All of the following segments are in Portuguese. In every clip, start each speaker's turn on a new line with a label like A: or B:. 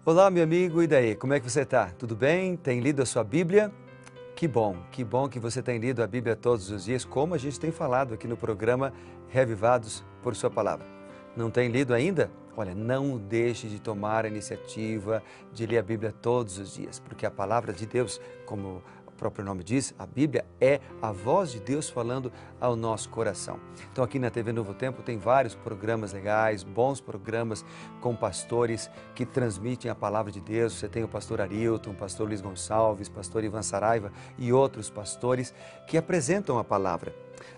A: Olá, meu amigo, e daí? Como é que você está? Tudo bem? Tem lido a sua Bíblia? Que bom que você tem lido a Bíblia todos os dias, como a gente tem falado aqui no programa Reavivados por Sua Palavra. Não tem lido ainda? Olha, não deixe de tomar a iniciativa de ler a Bíblia todos os dias, porque a palavra de Deus, como o próprio nome diz, a Bíblia é a voz de Deus falando ao nosso coração. Então aqui na TV Novo Tempo tem vários programas legais, bons programas com pastores que transmitem a palavra de Deus. Você tem o pastor Arilton, o pastor Luiz Gonçalves, o pastor Ivan Saraiva e outros pastores que apresentam a palavra.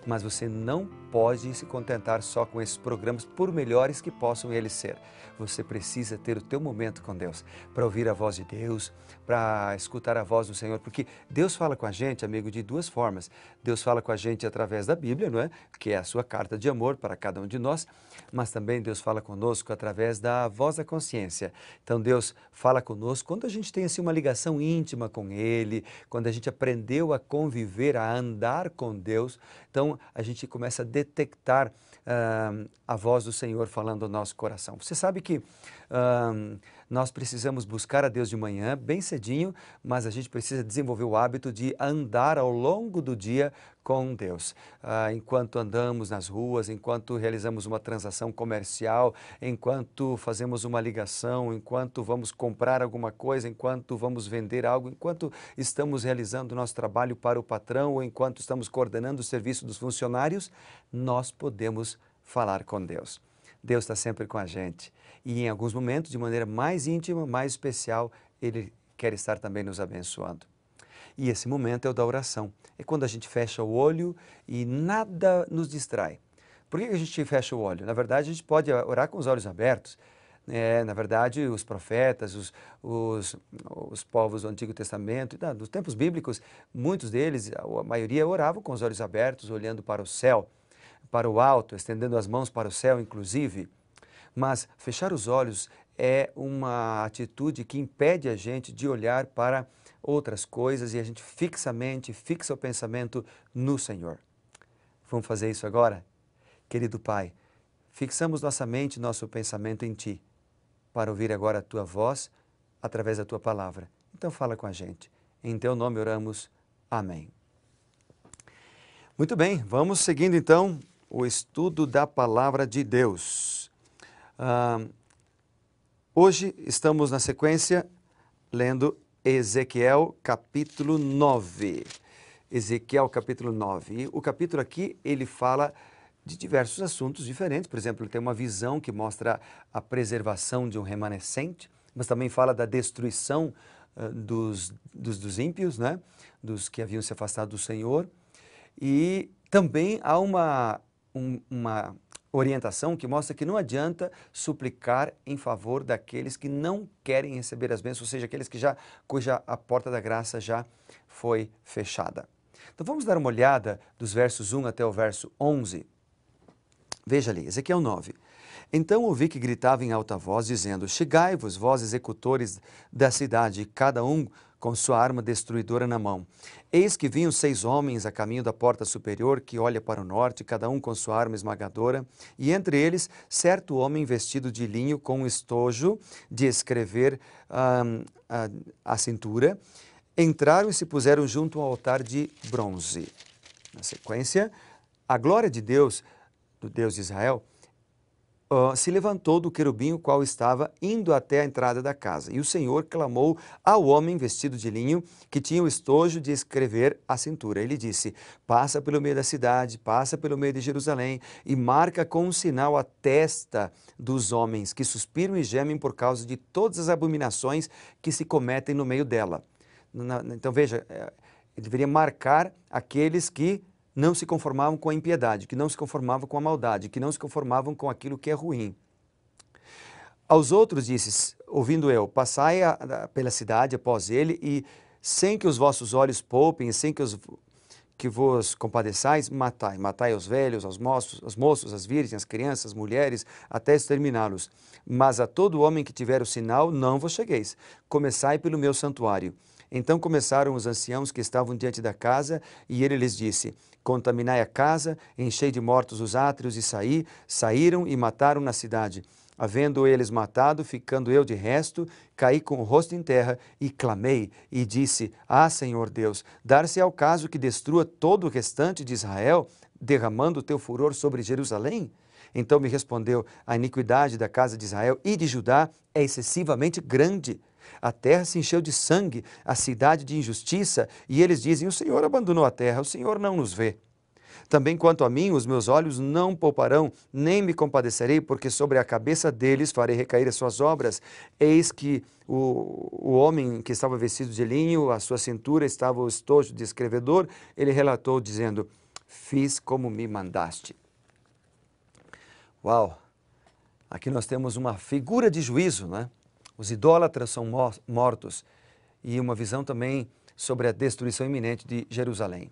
A: Mas você não pode se contentar só com esses programas, por melhores que possam eles ser. Você precisa ter o teu momento com Deus, para ouvir a voz de Deus, para escutar a voz do Senhor, porque Deus fala com a gente, amigo, de duas formas. Deus fala com a gente através da Bíblia, não é? Que é a sua carta de amor para cada um de nós, mas também Deus fala conosco através da voz da consciência. Então Deus fala conosco quando a gente tem assim uma ligação íntima com Ele, quando a gente aprendeu a conviver, a andar com Deus, então a gente começa a detectar a voz do Senhor falando ao nosso coração. Você sabe que nós precisamos buscar a Deus de manhã, bem cedinho, mas a gente precisa desenvolver o hábito de andar ao longo do dia com Deus. Enquanto andamos nas ruas, enquanto realizamos uma transação comercial, enquanto fazemos uma ligação, enquanto vamos comprar alguma coisa, enquanto vamos vender algo, enquanto estamos realizando o nosso trabalho para o patrão ou enquanto estamos coordenando o serviço dos funcionários, nós podemos falar com Deus. Deus está sempre com a gente e em alguns momentos, de maneira mais íntima, mais especial, Ele quer estar também nos abençoando. E esse momento é o da oração. É quando a gente fecha o olho e nada nos distrai. Por que a gente fecha o olho? Na verdade, a gente pode orar com os olhos abertos. Na verdade, os profetas, os povos do Antigo Testamento, dos tempos bíblicos, muitos deles, a maioria, oravam com os olhos abertos, olhando para o céu, para o alto, estendendo as mãos para o céu, inclusive. Mas fechar os olhos é uma atitude que impede a gente de olhar para outras coisas e a gente fixa o pensamento no Senhor. Vamos fazer isso agora? Querido Pai, fixamos nossa mente e nosso pensamento em Ti, para ouvir agora a Tua voz através da Tua palavra. Então fala com a gente. Em Teu nome oramos. Amém. Muito bem, vamos seguindo então o estudo da palavra de Deus. Hoje estamos na sequência lendo Ezequiel capítulo 9. Ezequiel capítulo 9. E o capítulo aqui, ele fala de diversos assuntos diferentes. Por exemplo, ele tem uma visão que mostra a preservação de um remanescente, mas também fala da destruição dos ímpios, né? Dos que haviam se afastado do Senhor. E também há uma orientação que mostra que não adianta suplicar em favor daqueles que não querem receber as bênçãos, ou seja, aqueles cuja a porta da graça já foi fechada. Então vamos dar uma olhada dos versos 1 até o verso 11. Veja ali, Ezequiel 9. Então ouvi que gritava em alta voz, dizendo: Chegai-vos, vós executores da cidade, cada um com sua arma destruidora na mão. Eis que vinham 6 homens a caminho da porta superior, que olha para o norte, cada um com sua arma esmagadora, e entre eles certo homem vestido de linho com um estojo de escrever à cintura. Entraram e se puseram junto ao altar de bronze. Na sequência, a glória de Deus, do Deus de Israel, se levantou do querubim, o qual estava indo até a entrada da casa. E o Senhor clamou ao homem vestido de linho, que tinha o estojo de escrever à cintura. Ele disse: passa pelo meio da cidade, passa pelo meio de Jerusalém, e marca com um sinal a testa dos homens, que suspiram e gemem por causa de todas as abominações que se cometem no meio dela. Então veja, ele deveria marcar aqueles que não se conformavam com a impiedade, que não se conformavam com a maldade, que não se conformavam com aquilo que é ruim. Aos outros disse, ouvindo eu, passai pela cidade após ele, e sem que os vossos olhos poupem, e sem que vos compadeçais, matai. Matai os velhos, os moços, as virgens, as crianças, as mulheres, até exterminá-los. Mas a todo homem que tiver o sinal, não vos chegueis. Começai pelo meu santuário. Então começaram os anciãos que estavam diante da casa, e ele lhes disse: contaminai a casa, enchei de mortos os átrios, e saíram e mataram na cidade. Havendo eles matado, ficando eu de resto, caí com o rosto em terra e clamei e disse: Ah, Senhor Deus, dar-se ao caso que destrua todo o restante de Israel, derramando o teu furor sobre Jerusalém? Então me respondeu: A iniquidade da casa de Israel e de Judá é excessivamente grande. A terra se encheu de sangue, a cidade de injustiça, e eles dizem: O Senhor abandonou a terra, o Senhor não nos vê. Também quanto a mim, os meus olhos não pouparão, nem me compadecerei, porque sobre a cabeça deles farei recair as suas obras. Eis que o homem que estava vestido de linho, a sua cintura estava o estojo de escrevedor, ele relatou dizendo: Fiz como me mandaste. Uau! Aqui nós temos uma figura de juízo, né? Os idólatras são mortos, e uma visão também sobre a destruição iminente de Jerusalém.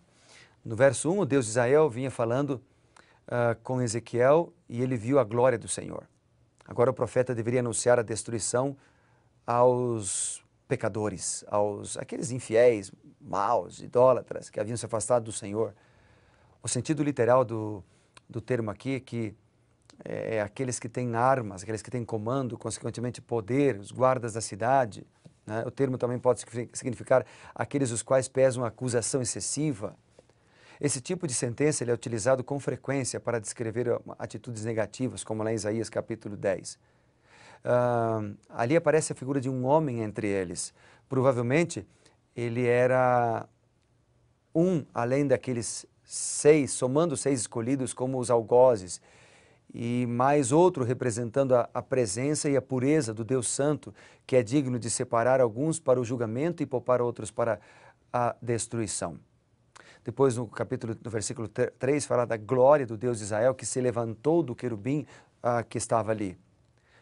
A: No verso 1, o Deus de Israel vinha falando com Ezequiel e ele viu a glória do Senhor. Agora o profeta deveria anunciar a destruição aos pecadores, aqueles infiéis, maus, idólatras, que haviam se afastado do Senhor. O sentido literal do termo aqui é que é aqueles que têm armas, aqueles que têm comando, consequentemente poder, os guardas da cidade. Né? O termo também pode significar aqueles os quais pesam acusação excessiva. Esse tipo de sentença ele é utilizado com frequência para descrever atitudes negativas, como lá em Isaías capítulo 10. Ali aparece a figura de um homem entre eles. Provavelmente ele era além daqueles 6, somando os 6 escolhidos como os algozes, e mais outro representando a presença e a pureza do Deus Santo, que é digno de separar alguns para o julgamento e poupar outros para a destruição. Depois no versículo 3 fala da glória do Deus de Israel que se levantou do querubim que estava ali.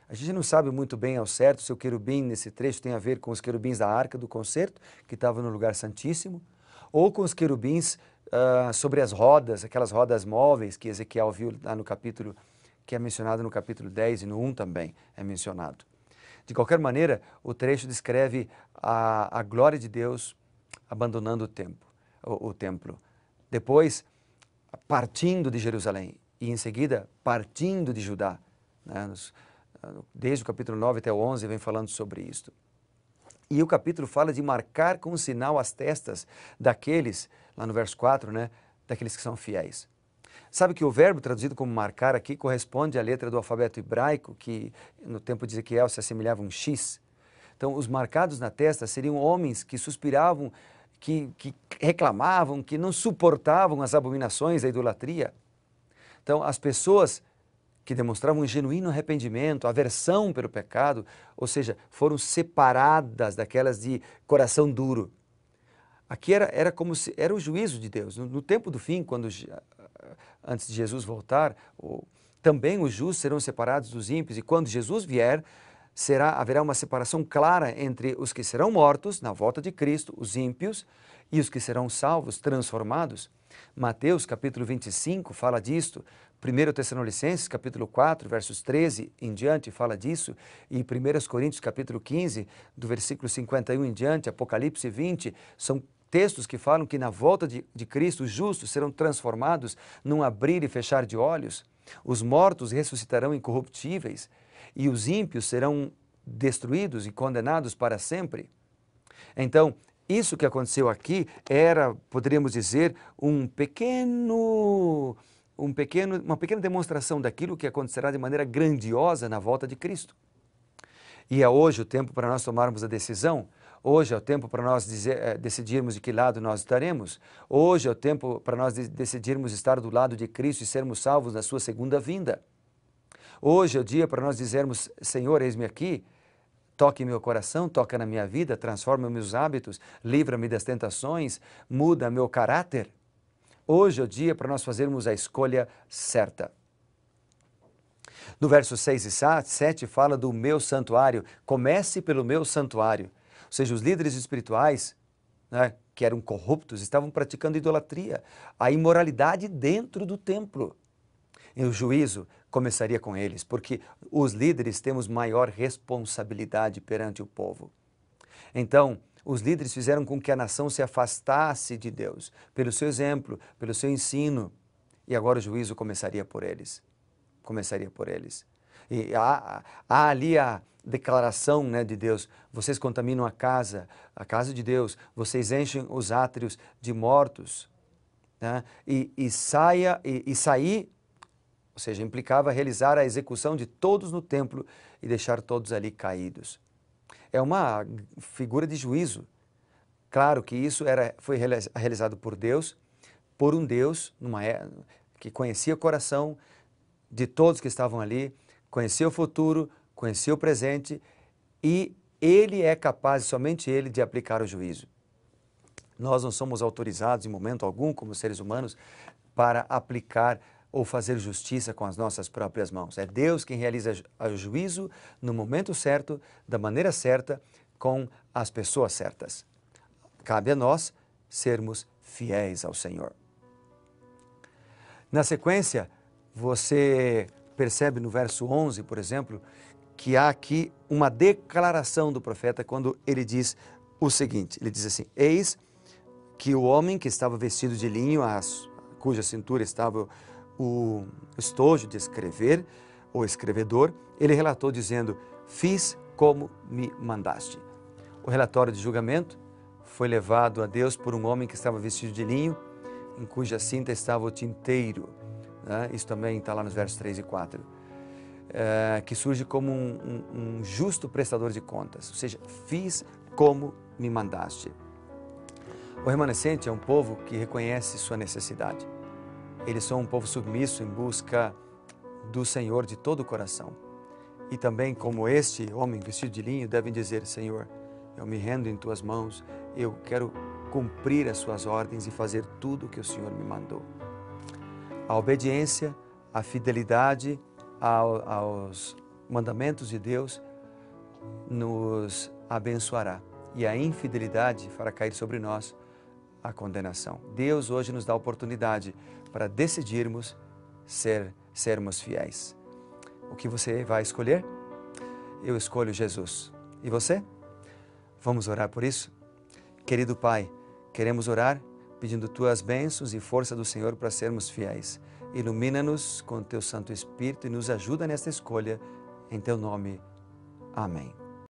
A: A gente não sabe muito bem ao certo se o querubim nesse trecho tem a ver com os querubins da Arca do Concerto, que estavam no lugar santíssimo, ou com os querubins sobre as rodas, aquelas rodas móveis que Ezequiel viu lá no capítulo, que é mencionado no capítulo 10 e no 1 também é mencionado. De qualquer maneira, o trecho descreve a glória de Deus abandonando o templo. Depois, partindo de Jerusalém e em seguida partindo de Judá. Né? Desde o capítulo 9 até o 11 vem falando sobre isto. E o capítulo fala de marcar com um sinal as testas daqueles, lá no verso 4, né? Daqueles que são fiéis. Sabe que o verbo traduzido como marcar aqui corresponde à letra do alfabeto hebraico, que no tempo de Ezequiel se assemelhava a um X. Então, os marcados na testa seriam homens que suspiravam, que reclamavam, que não suportavam as abominações da idolatria. Então, as pessoas que demonstravam um genuíno arrependimento, aversão pelo pecado, ou seja, foram separadas daquelas de coração duro. Aqui era como se era o juízo de Deus. No tempo do fim, antes de Jesus voltar, também os justos serão separados dos ímpios, e quando Jesus vier, haverá uma separação clara entre os que serão mortos na volta de Cristo, os ímpios, e os que serão salvos, transformados. Mateus capítulo 25 fala disto, 1 Tessalonicenses capítulo 4, versos 13 em diante fala disso, e 1 Coríntios capítulo 15, do versículo 51 em diante, Apocalipse 20, são textos que falam que na volta de Cristo os justos serão transformados num abrir e fechar de olhos, os mortos ressuscitarão incorruptíveis e os ímpios serão destruídos e condenados para sempre. Então, isso que aconteceu aqui poderíamos dizer, uma pequena demonstração daquilo que acontecerá de maneira grandiosa na volta de Cristo. E é hoje o tempo para nós tomarmos a decisão. Hoje é o tempo para nós decidirmos de que lado nós estaremos. Hoje é o tempo para nós decidirmos estar do lado de Cristo e sermos salvos na sua segunda vinda. Hoje é o dia para nós dizermos: Senhor, eis-me aqui, toque meu coração, toca na minha vida, transforma meus hábitos, livra-me das tentações, muda meu caráter. Hoje é o dia para nós fazermos a escolha certa. No verso 6 e 7 fala do meu santuário. Comece pelo meu santuário. Ou seja, os líderes espirituais, né, que eram corruptos, estavam praticando idolatria, a imoralidade dentro do templo. E o juízo começaria com eles, porque os líderes temos maior responsabilidade perante o povo. Então, os líderes fizeram com que a nação se afastasse de Deus, pelo seu exemplo, pelo seu ensino, e agora o juízo começaria por eles. E há ali a declaração, né, de Deus: vocês contaminam a casa de Deus, vocês enchem os átrios de mortos, né? E sair, ou seja, implicava realizar a execução de todos no templo e deixar todos ali caídos. É uma figura de juízo. Claro que isso foi realizado por Deus, por um Deus que conhecia o coração de todos que estavam ali, conhecia o futuro, conhecia o presente, e Ele é capaz, somente Ele, de aplicar o juízo. Nós não somos autorizados em momento algum, como seres humanos, para aplicar ou fazer justiça com as nossas próprias mãos. É Deus quem realiza o juízo no momento certo, da maneira certa, com as pessoas certas. Cabe a nós sermos fiéis ao Senhor. Na sequência, você percebe no verso 11, por exemplo, que há aqui uma declaração do profeta quando ele diz o seguinte, ele diz assim: eis que o homem que estava vestido de linho, cuja cintura estava o estojo de escrever, o escrevedor, ele relatou dizendo: fiz como me mandaste. O relatório de julgamento foi levado a Deus por um homem que estava vestido de linho, em cuja cinta estava o tinteiro. Isso também está lá nos versos 3 e 4. Que surge como um justo prestador de contas, ou seja, fiz como me mandaste. O remanescente é um povo que reconhece sua necessidade. Eles são um povo submisso em busca do Senhor de todo o coração. E também, como este homem vestido de linho, devem dizer: Senhor, eu me rendo em tuas mãos, eu quero cumprir as suas ordens e fazer tudo o que o Senhor me mandou. A obediência, a fidelidade aos mandamentos de Deus nos abençoará, e a infidelidade fará cair sobre nós a condenação. Deus hoje nos dá a oportunidade para decidirmos sermos fiéis. O que você vai escolher? Eu escolho Jesus. E você? Vamos orar por isso? Querido Pai, queremos orar pedindo Tuas bênçãos e força do Senhor para sermos fiéis. Ilumina-nos com Teu Santo Espírito e nos ajuda nesta escolha. Em Teu nome. Amém.